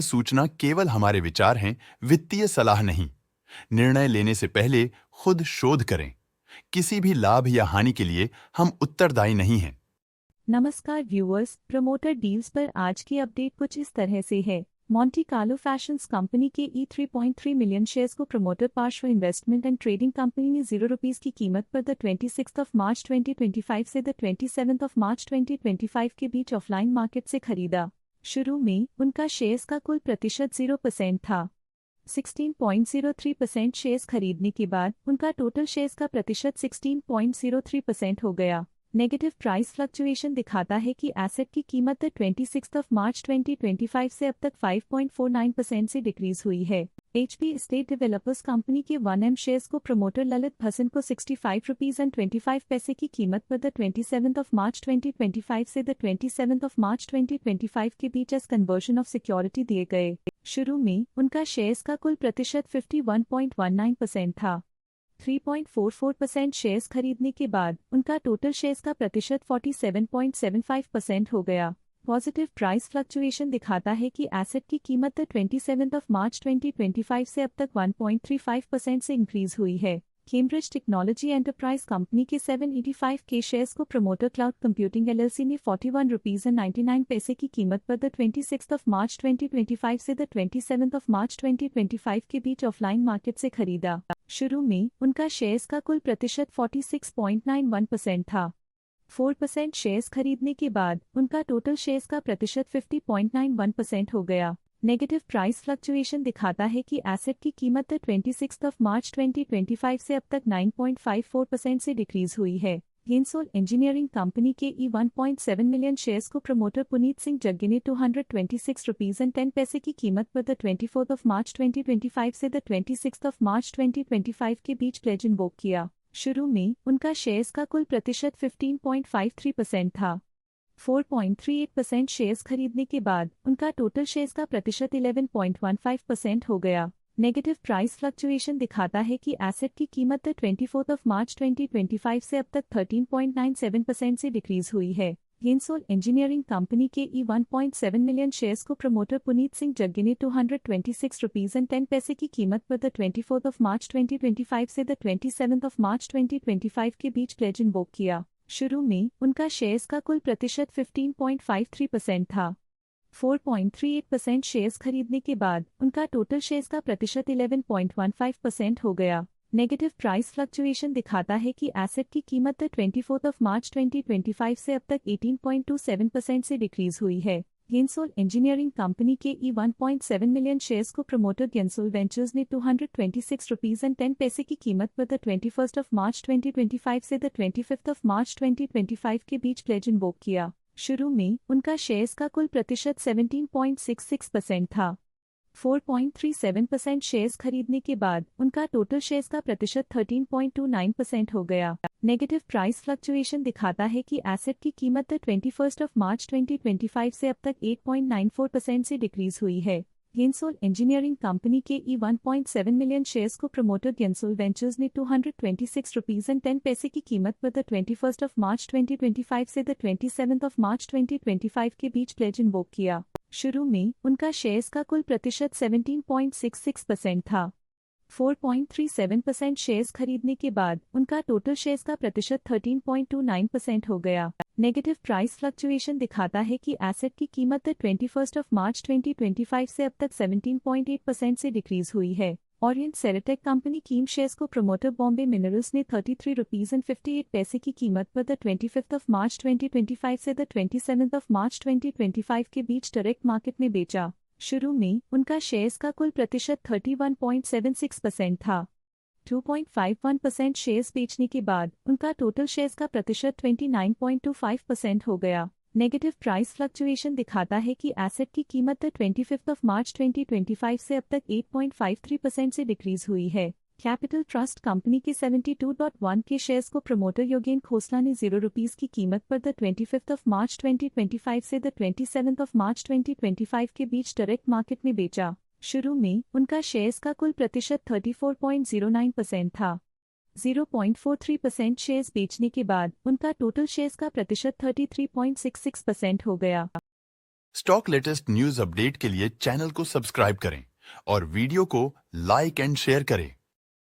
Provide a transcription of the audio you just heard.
सूचना केवल हमारे विचार हैं, वित्तीय सलाह नहीं। निर्णय लेने से पहले खुद शोध करें। किसी भी लाभ या हानि के लिए हम उत्तरदायी नहीं हैं। नमस्कार व्यूअर्स, प्रमोटर डील्स पर आज की अपडेट कुछ इस तरह से है। मॉन्टी कार्लो फैशंस कंपनी के E3.3 मिलियन शेयर्स को प्रमोटर पार्श्व इन्वेस्टमेंट एंड ट्रेडिंग कंपनी ने ₹0 की कीमत पर द 26 मार्च 2025 से द 27 मार्च 2025 के बीच ऑफलाइन मार्केट से खरीदा। शुरू में उनका शेयर्स का कुल प्रतिशत 0% था। 16.03% शेयर्स खरीदने के बाद उनका टोटल शेयर्स का प्रतिशत 16.03% हो गया। नेगेटिव प्राइस फ्लक्चुएशन दिखाता है कि एसेट की कीमत 26 मार्च 2025 से अब तक 5.49% से डिक्रीज हुई है। HP एस्टेट डेवलपर्स कंपनी के 1M शेयर्स को प्रमोटर ललित भसन को ₹65.25 की कीमत पर द 27 मार्च 2025 से द 27 मार्च 2025 के बीच एज कन्वर्जन ऑफ सिक्योरिटी दिए गए। शुरू में उनका शेयर्स का कुल प्रतिशत 51.19% था। 3.44% शेयर्स खरीदने के बाद उनका टोटल शेयर्स का प्रतिशत 47.75% हो गया। पॉजिटिव प्राइस फ्लक्चुएशन दिखाता है कि एसेट की कीमत 27 मार्च 2025 से अब तक 1.35% से इंक्रीज हुई है। कैम्ब्रिज टेक्नोलॉजी एंटरप्राइज कंपनी के 785 के शेयर्स को प्रमोटर क्लाउड कंप्यूटिंग LLC ने ₹41.99 की कीमत पर द 26 मार्च 2025 से द 27 मार्च 2025 के बीच ऑफलाइन मार्केट से खरीदा। शुरू में उनका शेयर्स का कुल प्रतिशत 46.91% था। 4% शेयर्स खरीदने के बाद उनका टोटल शेयर्स का प्रतिशत 50.91% हो गया। नेगेटिव प्राइस फ्लक्चुएशन दिखाता है कि एसेट की कीमत 26 मार्च 2025 से अब तक 9.54% से डिक्रीज हुई है। गेंसोल इंजीनियरिंग कंपनी के E1.7 मिलियन शेयर्स को प्रमोटर पुनीत सिंह जग्गी ने ₹226.10 की कीमत पर द 24 मार्च 2025 से द 26 मार्च 2025 के बीच प्लेज इन्वोक किया। शुरू में उनका शेयर्स का कुल प्रतिशत 15.53% था। 4.38% शेयर्स खरीदने के बाद उनका टोटल शेयर्स का प्रतिशत 11.15% हो गया। नेगेटिव प्राइस फ्लक्चुएशन दिखाता है कि एसेट की कीमत 24 मार्च 2025 से अब तक 13.97% से डिक्रीज हुई है। गेंसोल इंजीनियरिंग कंपनी के E1.7 मिलियन शेयर्स को प्रमोटर पुनीत सिंह जग्गी ने ₹226.10 की कीमत पर द 24 मार्च 2025 से द 27 मार्च 2025 के बीच प्लेज इन्वोक किया। शुरू में उनका शेयर्स का कुल प्रतिशत 15.53% था। 4.38% शेयर्स खरीदने के बाद उनका टोटल शेयर्स का प्रतिशत 11.15% हो गया। नेगेटिव प्राइस फ्लक्चुएशन दिखाता है कि एसेट की कीमत 24 मार्च 2025 से अब तक 18.27% से डिक्रीज हुई है। गेंसोल इंजीनियरिंग कंपनी के E1.7 मिलियन शेयर्स को प्रमोटर गेंसोल वेंचर्स ने ₹226.10 की कीमत पर द 21 मार्च 2025 से द 25 मार्च 2025 के बीच प्लेज इन्वोक किया। शुरू में उनका शेयर्स का कुल प्रतिशत 17.66% था। 4.37% शेयर्स खरीदने के बाद उनका टोटल शेयर्स का प्रतिशत 13.29% हो गया। नेगेटिव प्राइस फ्लक्चुएशन दिखाता है कि एसेट की कीमत 21 मार्च 2025 से अब तक 8.94% से डिक्रीज हुई है। गेंसोल इंजीनियरिंग कंपनी के E1.7 मिलियन शेयर्स को प्रमोटर गेंसोल वेंचर्स ने ₹226.10 की कीमत पर द 21 मार्च 2025 से द 27 मार्च 2025 के बीच प्लेज इन्वोक किया। शुरू में उनका शेयर्स का कुल प्रतिशत 17.66% था। 4.37% शेयर्स खरीदने के बाद उनका टोटल शेयर्स का प्रतिशत 13.29% हो गया। नेगेटिव प्राइस फ्लक्चुएशन दिखाता है कि एसेट की कीमत 21 मार्च 2025 से अब तक 17.8% से डिक्रीज हुई है। ओरिएंट सेरेटेक कंपनी कीम शेयर्स को प्रमोटर बॉम्बे मिनरल्स ने ₹33.58 की कीमत पर द 25 मार्च 2025 से द 27 मार्च 2025 के बीच डायरेक्ट मार्केट में बेचा। शुरू में उनका शेयर्स का कुल प्रतिशत 31.76% था। 2.51% शेयर्स बेचने के बाद उनका टोटल शेयर्स का प्रतिशत 29.25% हो गया। नेगेटिव प्राइस फ्लक्चुएशन दिखाता है कि एसेट की कीमत 25 मार्च 2025 से अब तक 8.53% से डिक्रीज हुई है। कैपिटल ट्रस्ट कंपनी के 72.1 के शेयर्स को प्रमोटर योगेन खोसला ने ₹0 की कीमत पर द 25 मार्च 2025 से द 27 मार्च 2025 के बीच डायरेक्ट मार्केट में बेचा। शुरू में उनका शेयर्स का कुल प्रतिशत 34.09% था। 0.43% शेयर्स बेचने के बाद उनका टोटल शेयर्स का प्रतिशत 33.66% हो गया। स्टॉक लेटेस्ट न्यूज अपडेट के लिए चैनल को सब्सक्राइब करें और वीडियो को लाइक एंड शेयर करें।